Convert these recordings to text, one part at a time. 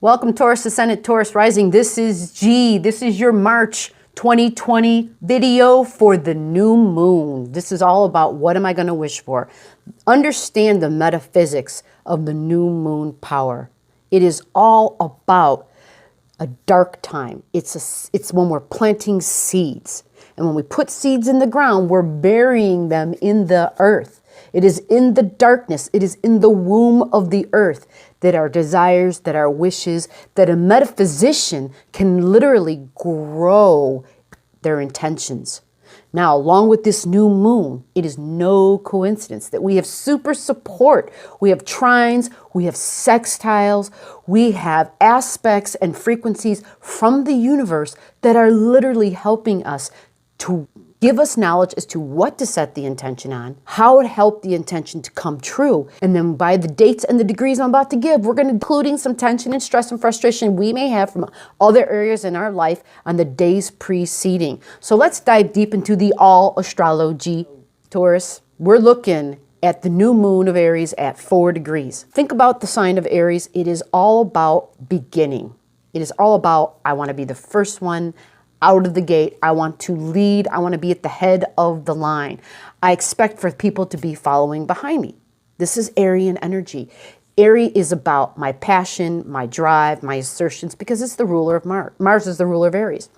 Welcome, Taurus Ascendant, Taurus Rising. This is G. This is your March 2020 video for the new moon. This is all about what am I going to wish for. Understand the metaphysics of the new moon power. It is all about a dark time. It's when we're planting seeds. And when we put seeds in the ground, we're burying them in the earth. It is in the darkness, it is in the womb of the earth that our desires, that our wishes, that a metaphysician can literally grow their intentions. Now, along with this new moon, it is no coincidence that we have super support. We have trines, we have sextiles, we have aspects and frequencies from the universe that are literally helping us to give us knowledge as to what to set the intention on, how to help the intention to come true. And then by the dates and the degrees I'm about to give, we're going to including some tension and stress and frustration we may have from other areas in our life on the days preceding. So let's dive deep into the all astrology, Taurus. We're looking at the new moon of Aries at 4 degrees. Think about the sign of Aries. It is all about beginning. It is all about, I want to be the first one out of the gate. I want to lead. I want to be at the head of the line. I expect for people to be following behind me. This is Aryan energy. Aries is about my passion, my drive, my assertions, because it's the ruler of Mars. Mars is the ruler of Aries.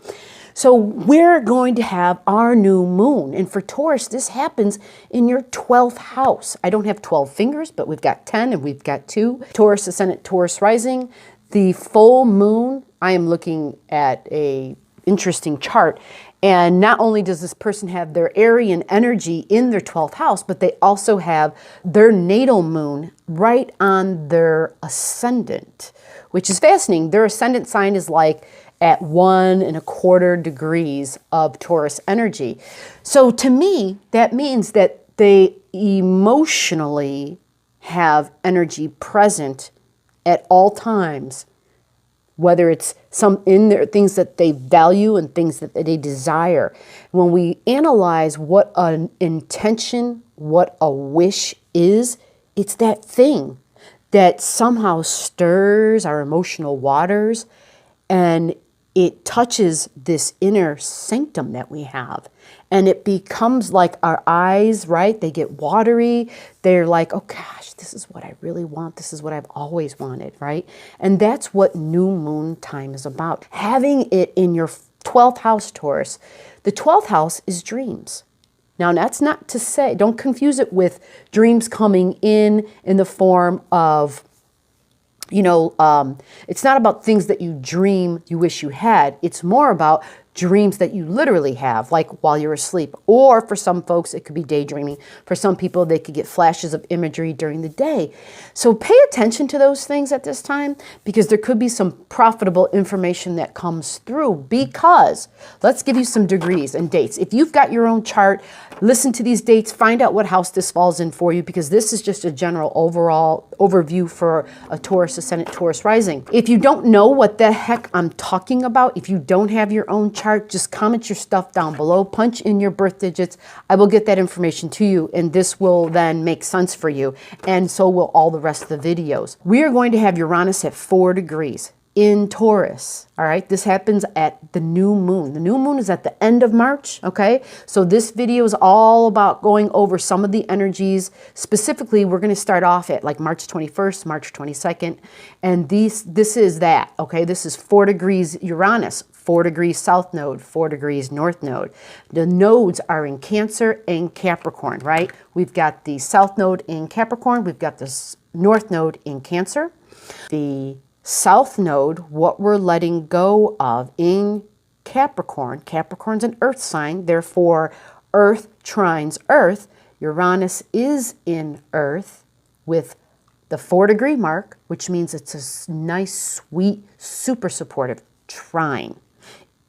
So we're going to have our new moon. And for Taurus, this happens in your 12th house. I don't have 12 fingers, but we've got 10 and we've got 2. Taurus Ascendant, Taurus Rising. The full moon, I am looking at a interesting chart. And not only does this person have their Aryan energy in their 12th house, but they also have their natal moon right on their ascendant, which is fascinating. Their ascendant sign is like at 1.25 degrees of Taurus energy. So to me, that means that they emotionally have energy present at all times, whether it's some in there things that they value and things that they desire. When we analyze what an intention, what a wish is, it's that thing that somehow stirs our emotional waters and it touches this inner sanctum that we have. And it becomes like our eyes, right? They get watery. They're like, oh gosh, this is what I really want. This is what I've always wanted, right? And that's what new moon time is about. Having it in your 12th house, Taurus. The 12th house is dreams. Now, that's not to say, don't confuse it with dreams coming in the form of, it's not about things that you dream you wish you had. It's more about dreams that you literally have, like while you're asleep. Or for some folks, it could be daydreaming. For some people, they could get flashes of imagery during the day. So pay attention to those things at this time, because there could be some profitable information that comes through. Because let's give you some degrees and dates. If you've got your own chart, listen to these dates, find out what house this falls in for you, because this is just a general overall overview for a Taurus Ascendant, Taurus Rising. If you don't know what the heck I'm talking about, if you don't have your own chart, just comment your stuff down below, punch in your birth digits. I will get that information to you, and this will then make sense for you, and so will all the rest of the videos. We are going to have Uranus at 4 degrees in Taurus. All right, this happens at the new moon. The new moon is at the end of March, okay? So this video is all about going over some of the energies. Specifically, we're going to start off at like March 21st, March 22nd, and this is that, okay? This is 4 degrees Uranus, 4 degrees south node, 4 degrees north node. The nodes are in Cancer and Capricorn, right? We've got the south node in Capricorn, we've got the north node in Cancer. The south node, what we're letting go of in Capricorn. Capricorn's an earth sign, therefore earth trines earth. Uranus is in earth with the 4 degree mark, which means it's a nice, sweet, super supportive trine.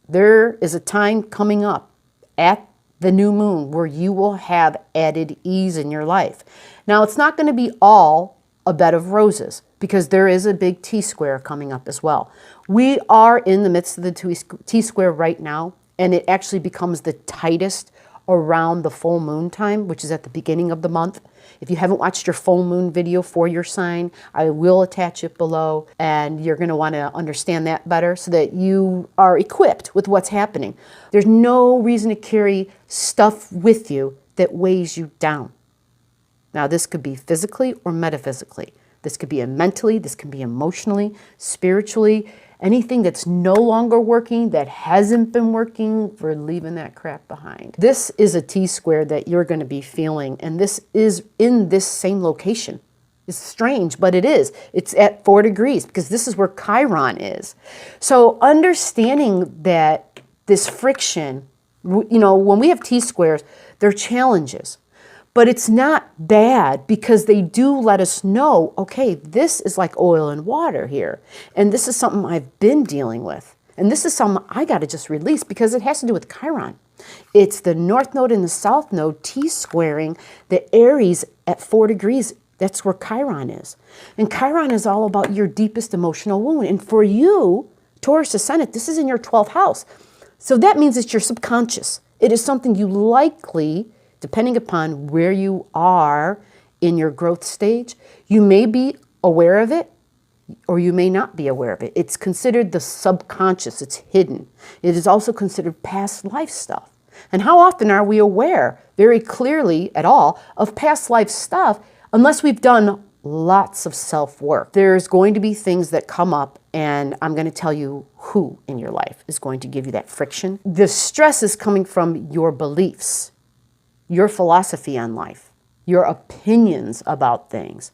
There is a time coming up at the new moon where you will have added ease in your life. Now, it's not going to be all a bed of roses, because there is a big T-square coming up as well. We are in the midst of the T-square right now, and it actually becomes the tightest around the full moon time, which is at the beginning of the month. If you haven't watched your full moon video for your sign, I will attach it below, and you're going to want to understand that better so that you are equipped with what's happening. There's no reason to carry stuff with you that weighs you down. Now, this could be physically or metaphysically. This could be mentally, this can be emotionally, spiritually. Anything that's no longer working, that hasn't been working, we're leaving that crap behind. This is a T-square that you're going to be feeling, and this is in this same location. It's strange, but it is. It's at 4 degrees because this is where Chiron is. So understanding that this friction, you know, when we have T-squares, they're challenges. But it's not bad because they do let us know, okay, this is like oil and water here. And this is something I've been dealing with. And this is something I got to just release because it has to do with Chiron. It's the North Node and the South Node T-squaring the Aries at 4 degrees. That's where Chiron is. And Chiron is all about your deepest emotional wound. And for you, Taurus Ascendant, this is in your 12th house. So that means it's your subconscious. It is something you likely, depending upon where you are in your growth stage, you may be aware of it or you may not be aware of it. It's considered the subconscious. It's hidden. It is also considered past life stuff. And how often are we aware very clearly at all of past life stuff unless we've done lots of self-work? There's going to be things that come up, and I'm going to tell you who in your life is going to give you that friction. The stress is coming from your beliefs, your philosophy on life, your opinions about things,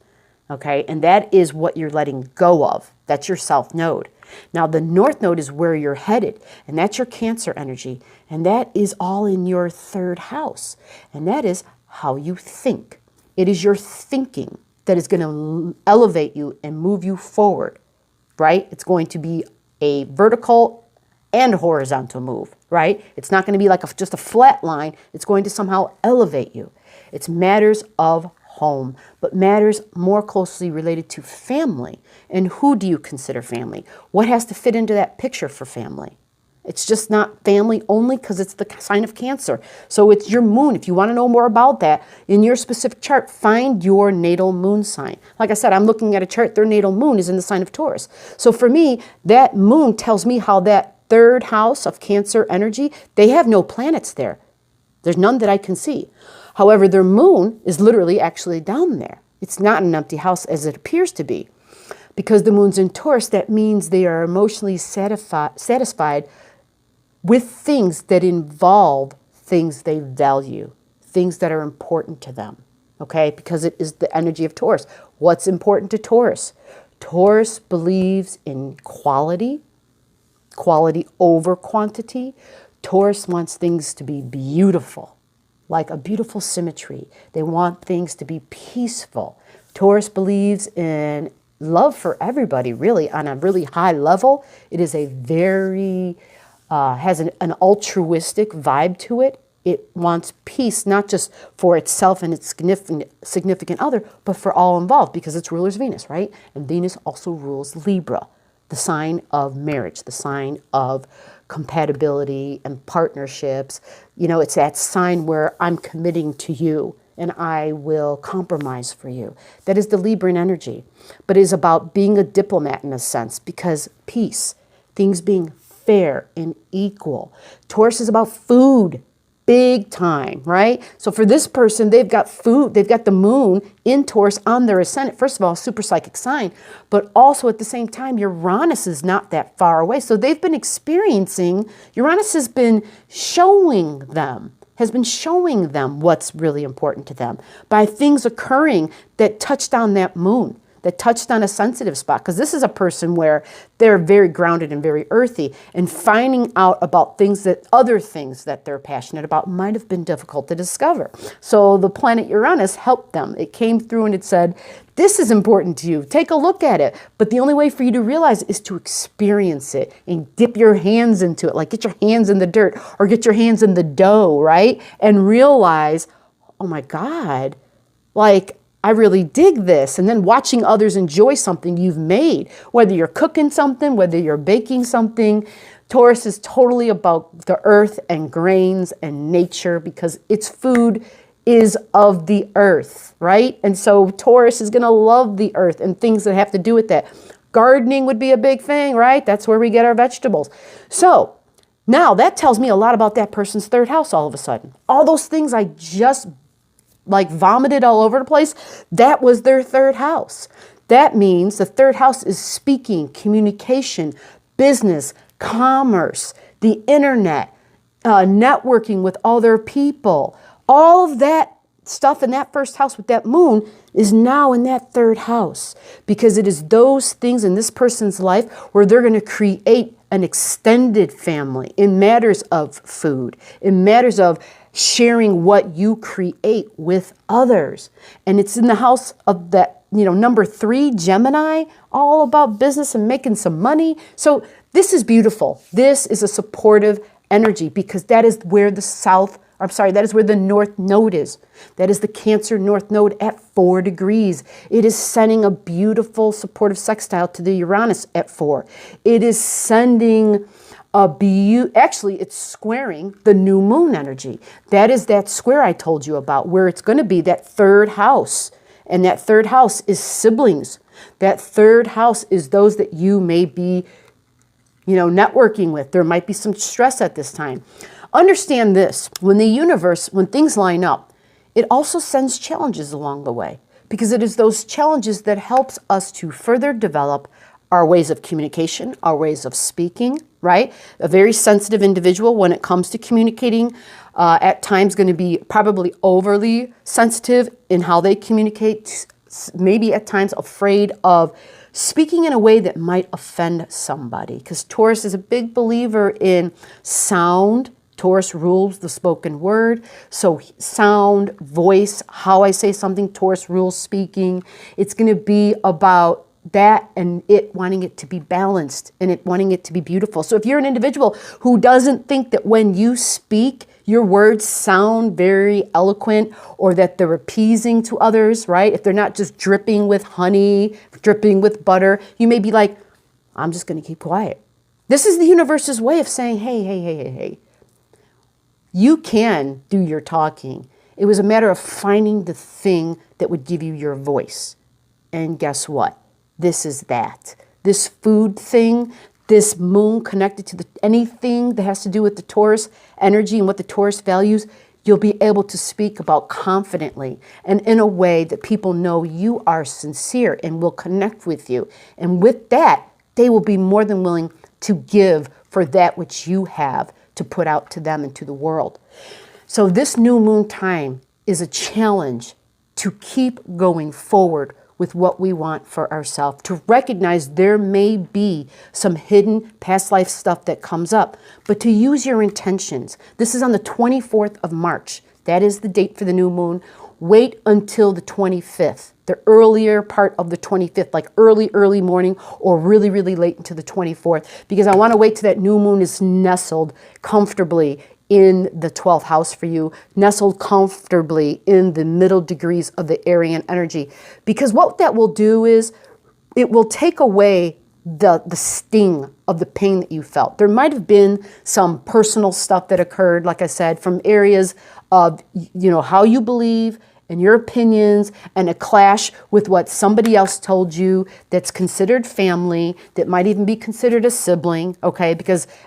okay? And that is what you're letting go of. That's your South Node. Now, the North Node is where you're headed, and that's your Cancer energy, and that is all in your 3rd house, and that is how you think. It is your thinking that is going to elevate you and move you forward, right? It's going to be a vertical and horizontal move, right? It's not going to be like just a flat line. It's going to somehow elevate you. It's matters of home, but matters more closely related to family. And who do you consider family? What has to fit into that picture for family? It's just not family only because it's the sign of Cancer. So it's your moon. If you want to know more about that, in your specific chart, find your natal moon sign. Like I said, I'm looking at a chart. Their natal moon is in the sign of Taurus. So for me, that moon tells me how that 3rd house of Cancer energy, they have no planets there. There's none that I can see. However, their moon is literally actually down there. It's not an empty house as it appears to be. Because the moon's in Taurus, that means they are emotionally satisfied with things that involve things they value, things that are important to them, okay? Because it is the energy of Taurus. What's important to Taurus? Taurus believes in quality over quantity. Taurus wants things to be beautiful, like a beautiful symmetry. They want things to be peaceful. Taurus believes in love for everybody, really, on a really high level. It is a very has an altruistic vibe to it. It wants peace, not just for itself and its significant other, but for all involved, because its ruler is Venus, right? And Venus also rules Libra, the sign of marriage, the sign of compatibility and partnerships. You know, it's that sign where I'm committing to you and I will compromise for you. That is the Libran energy. But it is about being a diplomat in a sense, because peace, things being fair and equal. Taurus is about food, big time, right? So for this person, they've got food, they've got the moon in Taurus on their ascendant. First of all, super psychic sign, but also at the same time, Uranus is not that far away. So they've been experiencing, Uranus has been showing them what's really important to them by things occurring that touched on that moon, that touched on a sensitive spot. Because this is a person where they're very grounded and very earthy, and finding out about other things that they're passionate about might have been difficult to discover. So the planet Uranus helped them. It came through and it said, this is important to you. Take a look at it. But the only way for you to realize it is to experience it and dip your hands into it. Like get your hands in the dirt or get your hands in the dough, right? And realize, oh my God, like I really dig this. And then watching others enjoy something you've made, whether you're cooking something, whether you're baking something, Taurus is totally about the earth and grains and nature because its food is of the earth, right? And so Taurus is going to love the earth and things that have to do with that. Gardening would be a big thing, right? That's where we get our vegetables. So now that tells me a lot about that person's third house all of a sudden. All those things I just like vomited all over the place, that was their third house. That means the third house is speaking, communication, business, commerce, the internet, networking with other people. All of that stuff in that first house with that moon is now in that third house because it is those things in this person's life where they're going to create an extended family in matters of food, in matters of sharing what you create with others. And it's in the house of that, number 3, Gemini, all about business and making some money. So this is beautiful. This is a supportive energy because that is where that is where the North Node is. That is the Cancer North Node at 4 degrees. It is sending a beautiful supportive sextile to the Uranus at 4. It is sending actually it's squaring the new moon energy. That is that square I told you about where it's going to be that third house. And that third house is siblings. That third house is those that you may be, networking with. There might be some stress at this time. Understand this, when things line up, it also sends challenges along the way because it is those challenges that helps us to further develop our ways of communication, our ways of speaking, right? A very sensitive individual when it comes to communicating, at times going to be probably overly sensitive in how they communicate, maybe at times afraid of speaking in a way that might offend somebody because Taurus is a big believer in sound. Taurus rules the spoken word. So sound, voice, how I say something, Taurus rules speaking. It's going to be about that and it wanting it to be balanced and it wanting it to be beautiful. So if you're an individual who doesn't think that when you speak, your words sound very eloquent or that they're appeasing to others, right? If they're not just dripping with honey, dripping with butter, you may be like, I'm just going to keep quiet. This is the universe's way of saying, hey. You can do your talking. It was a matter of finding the thing that would give you your voice. And guess what? This is that. This food thing, this moon connected to anything that has to do with the Taurus energy and what the Taurus values, you'll be able to speak about confidently and in a way that people know you are sincere and will connect with you. And with that, they will be more than willing to give for that which you have to put out to them and to the world. So this new moon time is a challenge to keep going forward with what we want for ourselves, to recognize there may be some hidden past life stuff that comes up, but to use your intentions. This is on the 24th of March. That is the date for the new moon. Wait until the 25th, the earlier part of the 25th, like early morning or really late into the 24th, because I want to wait till that new moon is nestled comfortably in the 12th house for you, nestled comfortably in the middle degrees of the Aryan energy. Because what that will do is it will take away the sting of the pain that you felt. There might have been some personal stuff that occurred, like I said, from areas of, how you believe and your opinions and a clash with what somebody else told you that's considered family, that might even be considered a sibling, okay?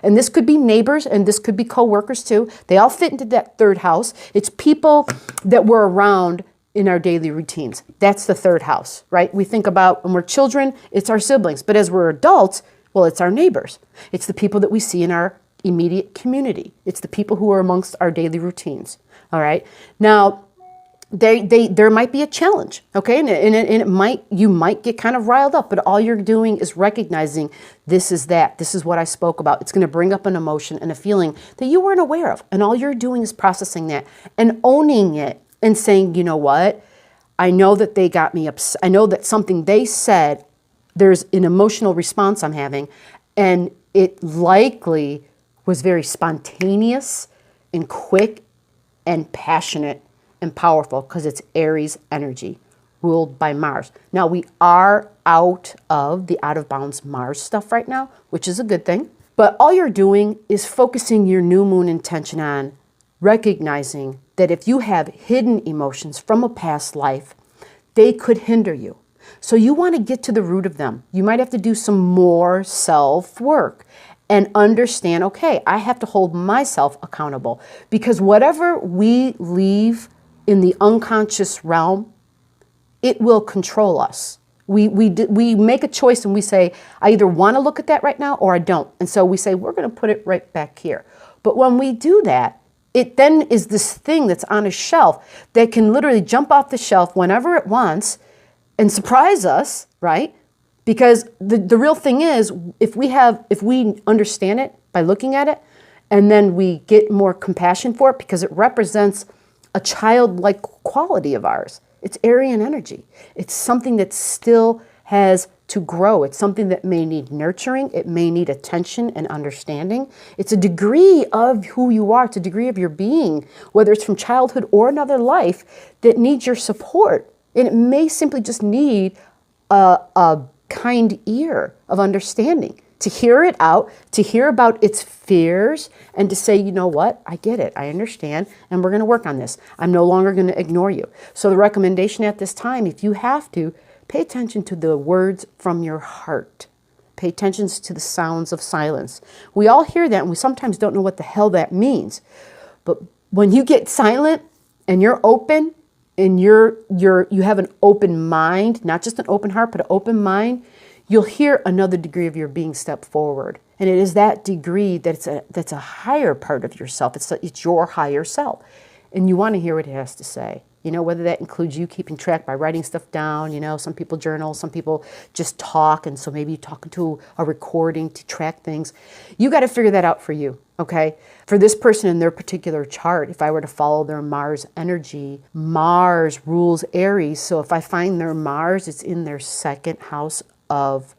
And this could be neighbors and this could be coworkers too. They all fit into that third house. It's people that we're around in our daily routines. That's the third house, right? We think about when we're children, it's our siblings. But as we're adults, well, it's our neighbors. It's the people that we see in our immediate community. It's the people who are amongst our daily routines, all right? Now, there might be a challenge, okay? And you might get kind of riled up, but all you're doing is recognizing this is what I spoke about. It's going to bring up an emotion and a feeling that you weren't aware of. And all you're doing is processing that and owning it and saying, you know what? I know that they got me upset. I know that something they said, there's an emotional response I'm having, and it likely was very spontaneous and quick and passionate and powerful because it's Aries energy ruled by Mars. Now we are out of the out of bounds Mars stuff right now, which is a good thing. But all you're doing is focusing your new moon intention on recognizing that if you have hidden emotions from a past life, they could hinder you. So you want to get to the root of them. You might have to do some more self-work and understand, okay, I have to hold myself accountable, because whatever we leave in the unconscious realm, it will control us. We make a choice and we say, I either want to look at that right now or I don't. And so we say, we're going to put it right back here. But when we do that, it then is this thing that's on a shelf that can literally jump off the shelf whenever it wants and surprise us, right? Because the real thing is, if we understand it by looking at it, and then we get more compassion for it because it represents a childlike quality of ours. It's Aryan energy. It's something that still has to grow. It's something that may need nurturing. It may need attention and understanding. It's a degree of who you are. It's a degree of your being, whether it's from childhood or another life, that needs your support. And it may simply just need a kind ear of understanding, to hear it out, to hear about its fears, and to say, you know what, I get it, I understand, and we're going to work on this. I'm no longer going to ignore you. So the recommendation at this time, if you have to, pay attention to the words from your heart. Pay attention to the sounds of silence. We all hear that, and we sometimes don't know what the hell that means. But when you get silent and you're open, and you have an open mind, not just an open heart, but an open mind, you'll hear another degree of your being step forward. And it is that degree that's a higher part of yourself. It's your higher self. And you want to hear what it has to say. You know, whether that includes you keeping track by writing stuff down. You know, some people journal, some people just talk. And so maybe you're talking to a recording to track things. You got to figure that out for you, okay? For this person in their particular chart, if I were to follow their Mars energy, Mars rules Aries. So if I find their Mars, it's in their second house of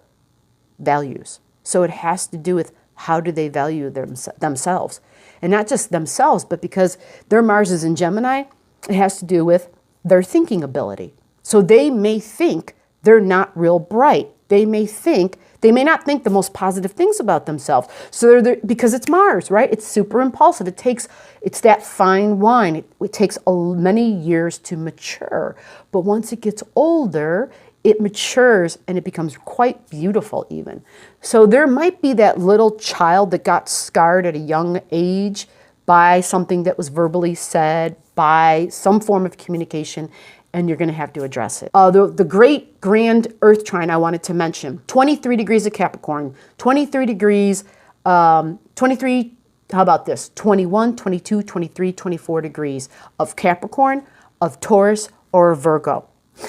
values. So it has to do with how do they value themselves. And not just themselves, but because their Mars is in Gemini, it has to do with their thinking ability. So they may think they're not real bright. They may not think the most positive things about themselves. So because it's Mars, right? It's super impulsive. It's that fine wine. It takes many years to mature. But once it gets older, it matures and it becomes quite beautiful even. So there might be that little child that got scarred at a young age by something that was verbally said, by some form of communication, and you're going to have to address it. The great grand Earth trine I wanted to mention, 23 degrees of Capricorn, 23 degrees, 23, how about this, 21, 22, 23, 24 degrees of Capricorn, of Taurus, or Virgo.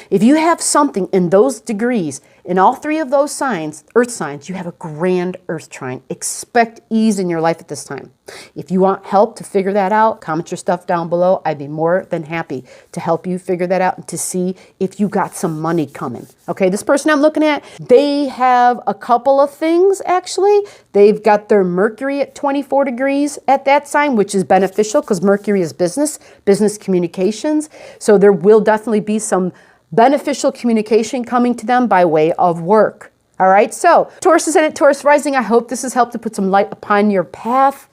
If you have something in those degrees, in all three of those signs, earth signs, you have a grand earth trine. Expect ease in your life at this time. If you want help to figure that out, comment your stuff down below. I'd be more than happy to help you figure that out and to see if you got some money coming. Okay, this person I'm looking at, they have a couple of things actually. They've got their Mercury at 24 degrees at that sign, which is beneficial because Mercury is business communications. So there will definitely be some beneficial communication coming to them by way of work. All right, so Taurus Ascendant, Taurus Rising, I hope this has helped to put some light upon your path.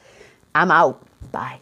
I'm out. Bye.